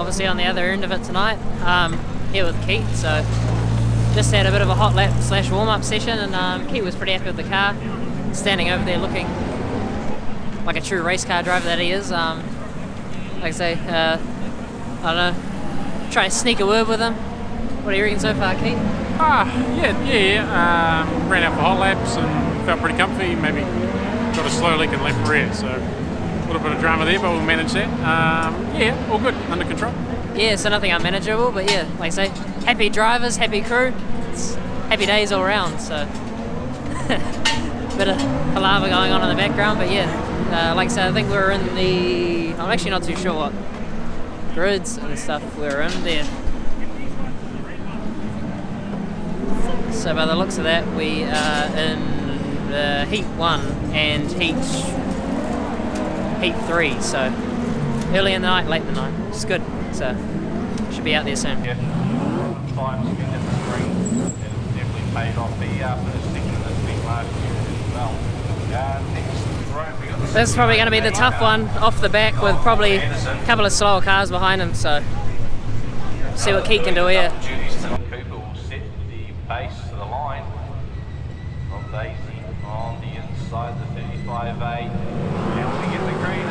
obviously on the other end of it tonight, here with Keith. So just had a bit of a hot lap / warm-up session, and Keith was pretty happy with the car, standing over there looking like a true race car driver that he is. Like I say, I don't know, try to sneak a word with him. What do you reckon so far, Keith? Yeah. Ran out for hot laps and felt pretty comfy. Maybe got a slow leak in left rear, so a little bit of drama there, but we'll manage that. Yeah, all good, under control. Yeah, so nothing unmanageable, but yeah, like I say, happy drivers, happy crew, it's happy days all around. So bit of palaver going on in the background, but yeah, like I said, I think we're in the, I'm actually not too sure what grids and stuff we're in there. So by the looks of that, we are in the Heat 1 and Heat 3, so early in the night, late in the night, which is good. So should be out there soon. Yeah, times again at the green, and it's definitely paid off the first thing in this week last year as well. This is probably going to be the tough one off the back, with probably a couple of slower cars behind him, so see what Keith can do here. Cooper will set the base to the line of Daisy on the inside, the 35A, and we get the green.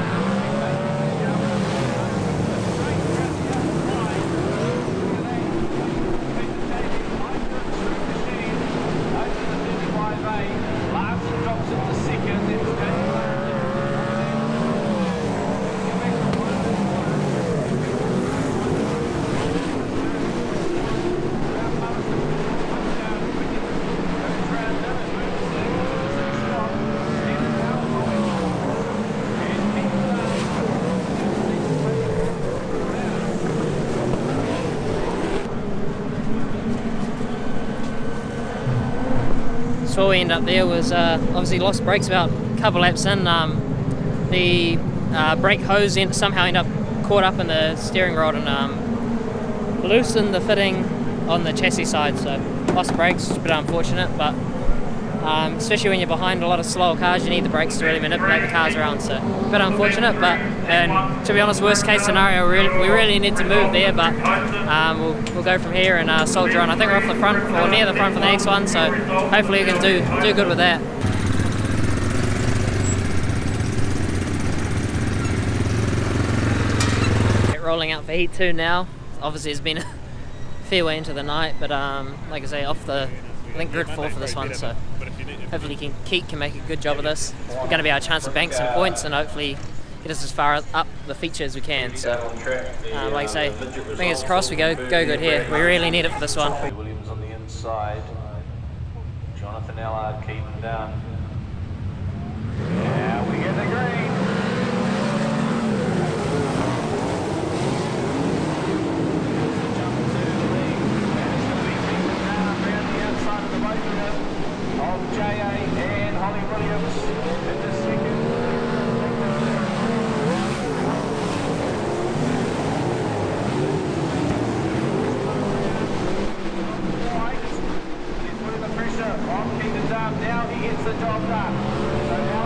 So what we ended up there was obviously lost brakes about a couple laps in. The brake hose somehow ended up caught up in the steering rod and loosened the fitting on the chassis side, so lost brakes, which is a bit unfortunate, but especially when you're behind a lot of slower cars, you need the brakes to really manipulate the cars around, so a bit unfortunate, but and to be honest, worst case scenario, we really need to move there, but we'll go from here and soldier on. I think we're off the front, or near the front for the next one, so hopefully we can do good with that. Rolling out for Heat 2 now. Obviously it's been a fair way into the night, but like I say, off the, I think grid 4 for this one, so hopefully Keith can make a good job of this. It's going to be our chance to bank some points and hopefully get us as far up the feature as we can. So like I say, fingers crossed we go good here. We really need it for this one. Williams on the inside, Jonathan Allard keeping down. Yeah, we get the green. J.A. and Holly Williams in the second. He's putting the pressure on Keaton's arm now. He gets the job done. So now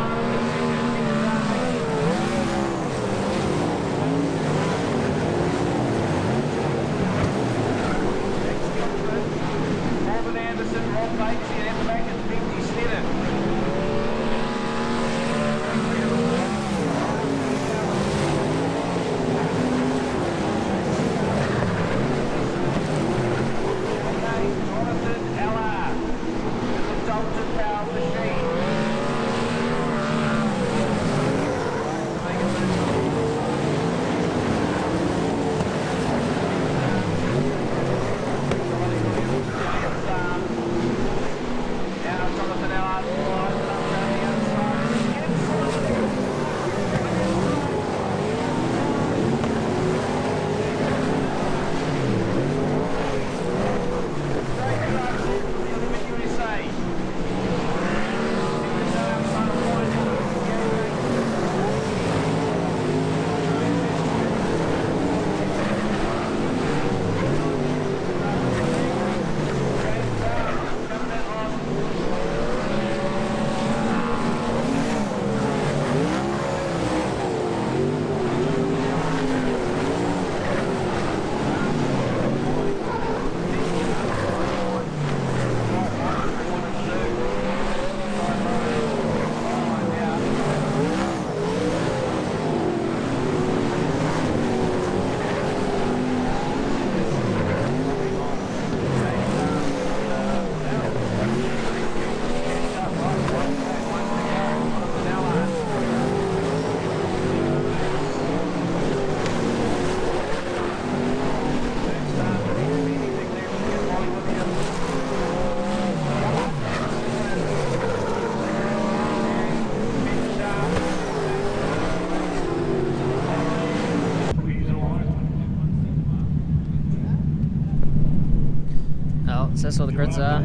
So that's all the grids are.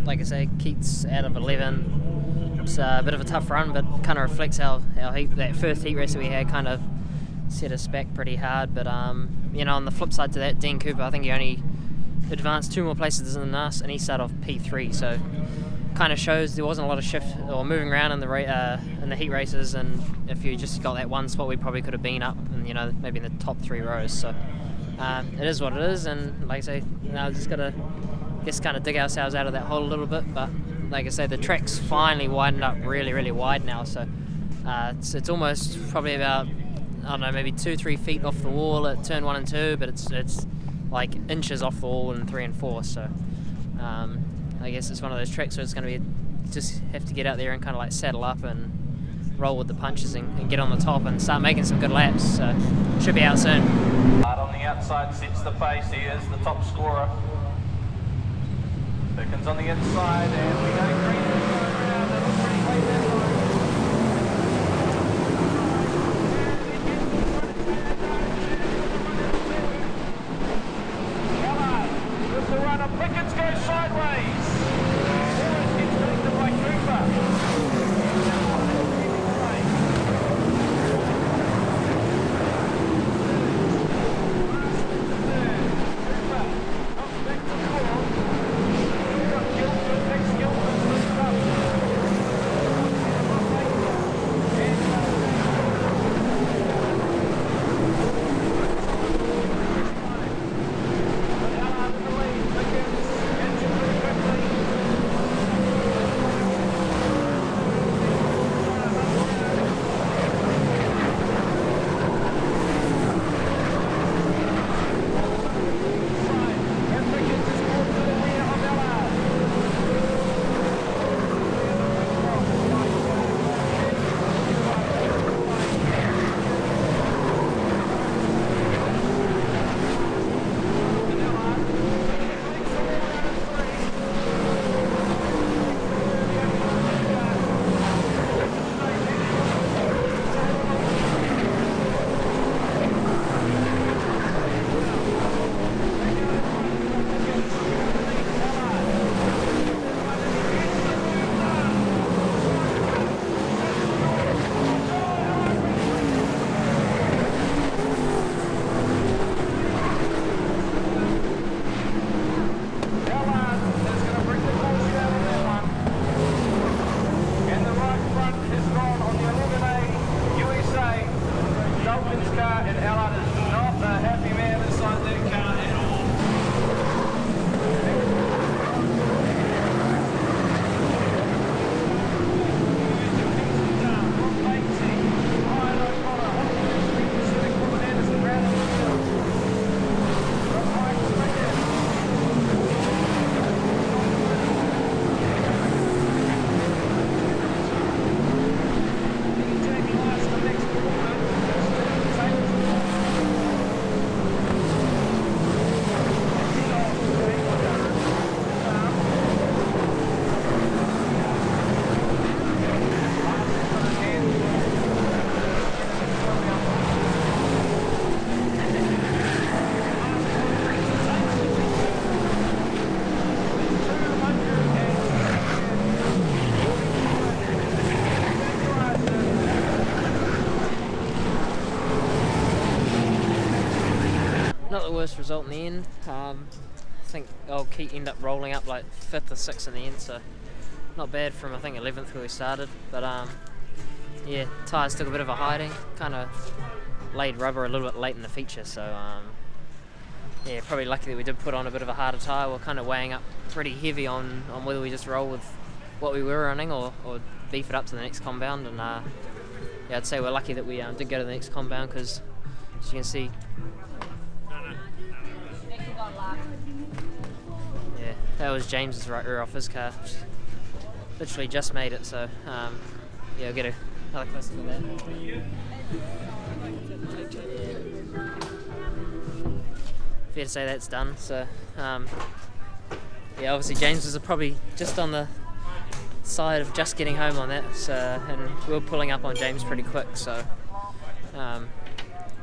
Like I say, Keats out of 11. It's a bit of a tough run, but kind of reflects our heat. That first heat race that we had kind of set us back pretty hard. But you know, on the flip side to that, Dean Cooper, I think he only advanced 2 more places than us, and he started off P3. So kind of shows there wasn't a lot of shift or moving around in the heat races. And if you just got that one spot, we probably could have been up, and you know, maybe in the top 3 rows. So it is what it is, and like I say, you know, just gotta kind of dig ourselves out of that hole a little bit. But like I say, the track's finally widened up really wide now, so it's almost probably about, I don't know, maybe 2-3 feet off the wall at turn 1 and 2, but it's like inches off the wall in 3 and 4. So I guess it's one of those tracks where it's going to be just have to get out there and kind of like saddle up and roll with the punches and get on the top and start making some good laps. So should be out soon. Hard on the outside sets the pace. He is the top scorer. Perkins on the inside, and we go green around. It looks pretty clean that line. Allard with the runner. Pickens goes sideways. Forrest gets connected by Cooper. Not the worst result in the end. I think old Keat ended up rolling up like 5th or 6th in the end, so not bad from I think 11th where we started. But yeah, tyres took a bit of a hiding, kind of laid rubber a little bit late in the feature, so yeah, probably lucky that we did put on a bit of a harder tyre. We're kind of weighing up pretty heavy on whether we just roll with what we were running or beef it up to the next compound. And yeah, I'd say we're lucky that we did go to the next compound, because as you can see, yeah, that was James's right rear off his car. Literally just made it, so yeah, I'll get another close look at that. Fair to say that's done. So yeah, obviously James was probably just on the side of just getting home on that, so, and we were pulling up on James pretty quick, so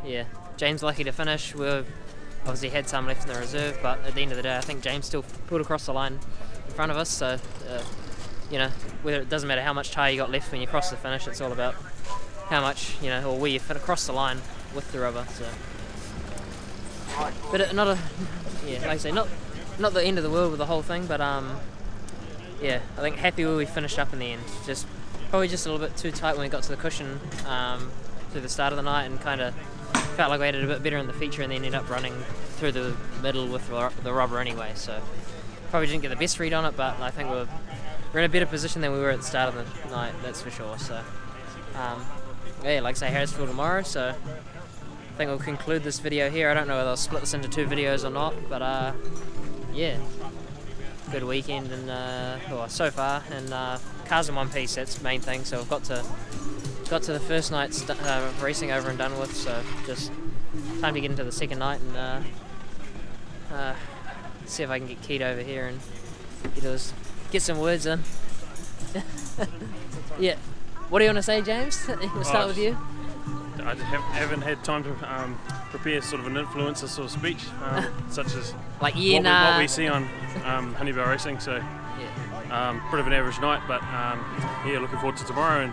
yeah, James lucky to finish. We're obviously had some left in the reserve, but at the end of the day I think James still pulled across the line in front of us, so you know, whether it doesn't matter how much tyre you got left when you cross the finish, it's all about how much, you know, or where you fit across the line with the rubber. So, but not a, yeah, like I say, not the end of the world with the whole thing, but yeah, I think happy where we finished up in the end. Just probably just a little bit too tight when we got to the cushion through the start of the night, and kind of felt like we had it a bit better in the feature, and then ended up running through the middle with the rubber anyway. So probably didn't get the best read on it, but I think we're in a better position than we were at the start of the night, that's for sure. So yeah, like I say, Harrisville tomorrow, so I think we'll conclude this video here. I don't know whether I'll split this into 2 videos or not, but yeah, good weekend and well, so far, and cars in one piece, that's the main thing. So we've got to the first night's racing over and done with, so just time to get into the second night and see if I can get Keith over here and get some words in. Yeah, what do you want to say, James? We'll start with you. I just haven't had time to prepare sort of an influencer sort of speech, such as like what we see on Honeybell Racing. So bit of an average night, but yeah, looking forward to tomorrow, and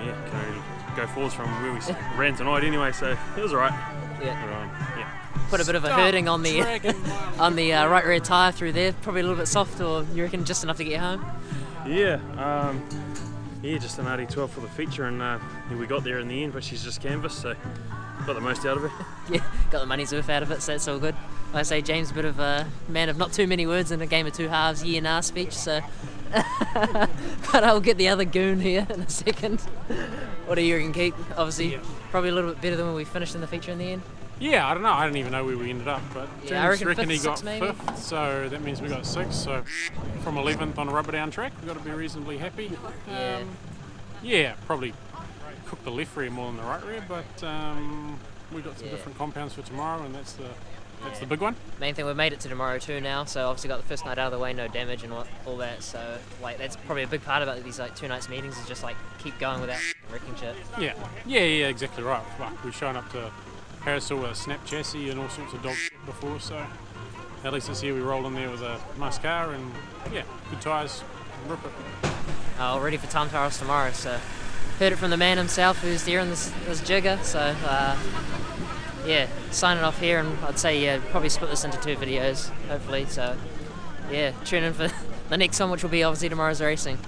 yeah, can only go forwards from where we ran tonight anyway. So it was alright. Yeah. But, yeah. Put a bit of a hurting on the right rear tyre through there, probably a little bit soft, or you reckon just enough to get home? Yeah, yeah, just an RD12 for the feature, and yeah, we got there in the end, but she's just canvas, so got the most out of it. Yeah, got the money's worth out of it, so that's all good. Like I say, James, a bit of a man of not too many words in a game of 2 halves, nah speech, so but I'll get the other goon here in a second. What do you reckon, Keith? Obviously, probably a little bit better than when we finished in the feature in the end. Yeah, I don't know. I don't even know where we ended up, but yeah, I reckon he got 5th, 5th, so that means we got 6th. So from 11th on a rubber down track, we've got to be reasonably happy. Yeah, probably cook the left rear more than the right rear, but we've got some different compounds for tomorrow, and that's the big one. Main thing, we've made it to tomorrow too now, so obviously got the first night out of the way, no damage and all that. So like that's probably a big part about these like 2 nights meetings, is just like keep going without wrecking shit. Yeah, exactly right. Fuck, we've shown up to Harrisville with a snap chassis and all sorts of dog before, so at least this year we rolled in there with a nice car and yeah, good tyres, rip it. Oh, ready for time trials tomorrow, so heard it from the man himself who's there in this jigger, so yeah, signing off here, and I'd say probably split this into 2 videos hopefully, so yeah, tune in for the next one, which will be obviously tomorrow's racing.